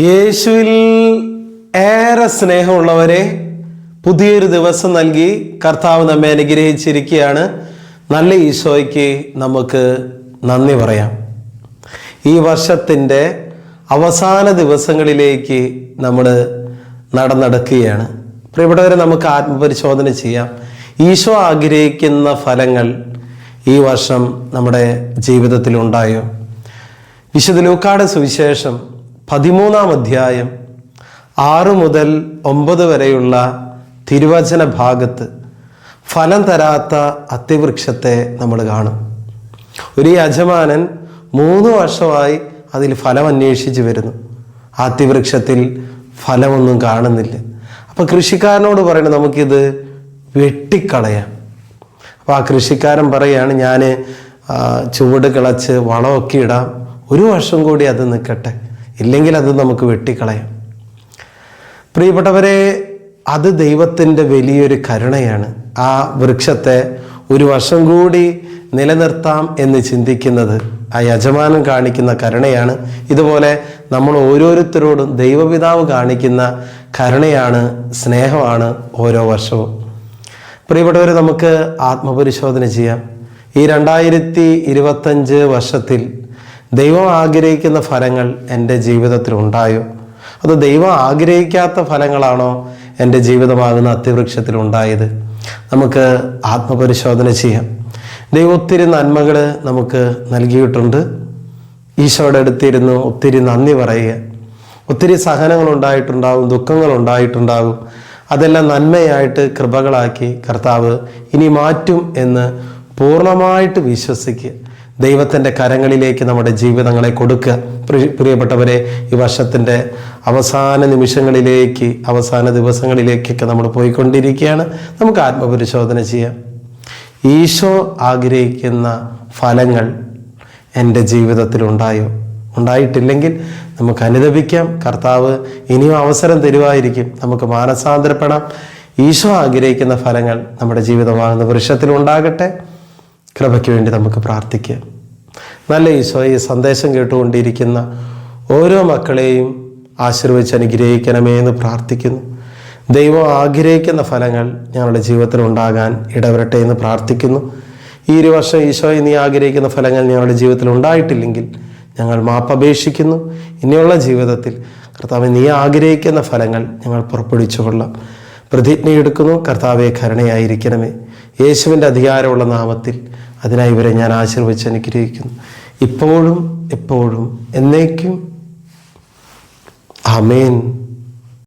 യേശുവിൽ ഏറെ സ്നേഹമുള്ളവരെ, പുതിയൊരു ദിവസം നൽകി കർത്താവ് നമ്മെ അനുഗ്രഹിച്ചിരിക്കുകയാണ്. നല്ല ഈശോയ്ക്ക് നമുക്ക് നന്ദി പറയാം. ഈ വർഷത്തിൻ്റെ അവസാന ദിവസങ്ങളിലേക്ക് നമ്മൾ നടക്കുകയാണ്. പ്രിയപ്പെട്ടവരെ, നമുക്ക് ആത്മപരിശോധന ചെയ്യാം. ഈശോ ആഗ്രഹിക്കുന്ന ഫലങ്ങൾ ഈ വർഷം നമ്മുടെ ജീവിതത്തിൽ ഉണ്ടായോ? വിശുദ്ധ ലൂക്കായുടെ സുവിശേഷം 13-ാം അധ്യായം 6 മുതൽ 9 വരെയുള്ള തിരുവചന ഭാഗത്ത് ഫലം തരാത്ത അത്തിവൃക്ഷത്തെ നമ്മൾ കാണും. ഒരു യജമാനൻ 3 വർഷമായി അതിൽ ഫലം അന്വേഷിച്ച് വരുന്നു. ആ അത്തിവൃക്ഷത്തിൽ ഫലമൊന്നും കാണുന്നില്ല. അപ്പം കൃഷിക്കാരനോട് പറയണം, നമുക്കിത് വെട്ടിക്കളയാം. അപ്പോൾ ആ കൃഷിക്കാരൻ പറയുകയാണ്, ഞാൻ ചുവട് കിളച്ച് വളമൊക്കെ ഇടാം, 1 വർഷം കൂടി അത് നിൽക്കട്ടെ, ഇല്ലെങ്കിൽ അത് നമുക്ക് വെട്ടിക്കളയാം. പ്രിയപ്പെട്ടവരെ, അത് ദൈവത്തിൻ്റെ വലിയൊരു കരുണയാണ്. ആ വൃക്ഷത്തെ 1 വർഷം കൂടി നിലനിർത്താം എന്ന് ചിന്തിക്കുന്നത് ആ യജമാനൻ കാണിക്കുന്ന കരുണയാണ്. ഇതുപോലെ നമ്മൾ ഓരോരുത്തരോടും ദൈവപിതാവ് കാണിക്കുന്ന കരുണയാണ്, സ്നേഹമാണ് ഓരോ വർഷവും. പ്രിയപ്പെട്ടവരെ, നമുക്ക് ആത്മപരിശോധന ചെയ്യാം. ഈ 2025 വർഷത്തിൽ ദൈവം ആഗ്രഹിക്കുന്ന ഫലങ്ങൾ എൻ്റെ ജീവിതത്തിൽ ഉണ്ടായോ? അത് ദൈവം ആഗ്രഹിക്കാത്ത ഫലങ്ങളാണോ എൻ്റെ ജീവിതമാകുന്ന അത്തിവൃക്ഷത്തിൽ ഉണ്ടായത്? നമുക്ക് ആത്മപരിശോധന ചെയ്യാം. ദൈവം ഒത്തിരി നന്മകൾ നമുക്ക് നൽകിയിട്ടുണ്ട്. ഈശോയുടെ അടുത്തിരുന്ന് ഒത്തിരി നന്ദി പറയുക. ഒത്തിരി സഹനങ്ങൾ ഉണ്ടായിട്ടുണ്ടാകും, ദുഃഖങ്ങൾ ഉണ്ടായിട്ടുണ്ടാകും. അതെല്ലാം നന്മയായിട്ട് കൃപകളാക്കി കർത്താവ് ഇനി മാറ്റും എന്ന് പൂർണ്ണമായിട്ട് വിശ്വസിക്കുക. ദൈവത്തിൻ്റെ കരങ്ങളിലേക്ക് നമ്മുടെ ജീവിതങ്ങളെ കൊടുക്കുക. പ്രിയപ്പെട്ടവരെ, ഈ വർഷത്തിൻ്റെ അവസാന നിമിഷങ്ങളിലേക്ക്, അവസാന ദിവസങ്ങളിലേക്കൊക്കെ നമ്മൾ പോയിക്കൊണ്ടിരിക്കുകയാണ്. നമുക്ക് ആത്മപരിശോധന ചെയ്യാം. ഈശോ ആഗ്രഹിക്കുന്ന ഫലങ്ങൾ എൻ്റെ ജീവിതത്തിൽ ഉണ്ടായോ? ഉണ്ടായിട്ടില്ലെങ്കിൽ നമുക്ക് അനുദപിക്കാം. കർത്താവ് ഇനിയും അവസരം തരുമായിരിക്കും. നമുക്ക് മാനസാന്തരപ്പെടാം. ഈശോ ആഗ്രഹിക്കുന്ന ഫലങ്ങൾ നമ്മുടെ ജീവിതമാകുന്ന വൃക്ഷത്തിൽ ഉണ്ടാകട്ടെ. കൃപയ്ക്ക് വേണ്ടി നമുക്ക് പ്രാർത്ഥിക്കാം. നല്ല ഈശോ, ഈ സന്ദേശം കേട്ടുകൊണ്ടിരിക്കുന്ന ഓരോ മക്കളെയും ആശീർവദിച്ച് അനുഗ്രഹിക്കണമേ എന്ന് പ്രാർത്ഥിക്കുന്നു. ദൈവം ആഗ്രഹിക്കുന്ന ഫലങ്ങൾ ഞങ്ങളുടെ ജീവിതത്തിൽ ഉണ്ടാകാൻ ഇടവരട്ടെ എന്ന് പ്രാർത്ഥിക്കുന്നു. ഈ 1 വർഷം ഈശോ നീ ആഗ്രഹിക്കുന്ന ഫലങ്ങൾ ഞങ്ങളുടെ ജീവിതത്തിൽ ഉണ്ടായിട്ടില്ലെങ്കിൽ ഞങ്ങൾ മാപ്പപേക്ഷിക്കുന്നു. ഇനിയുള്ള ജീവിതത്തിൽ കർത്താവെ, നീ ആഗ്രഹിക്കുന്ന ഫലങ്ങൾ ഞങ്ങൾ പുറപ്പെടുവിച്ചുകൊള്ളാം. പ്രതിജ്ഞയെടുക്കുന്നു. കർത്താവെ, കരുണയായിരിക്കണമേ. യേശുവിൻ്റെ അധികാരമുള്ള നാമത്തിൽ അതിനായി ഇവരെ ഞാൻ ആശീർവദിച്ച് അനുഗ്രഹിക്കുന്നു, ഇപ്പോഴും എപ്പോഴും എന്നേക്കും. ആമേൻ.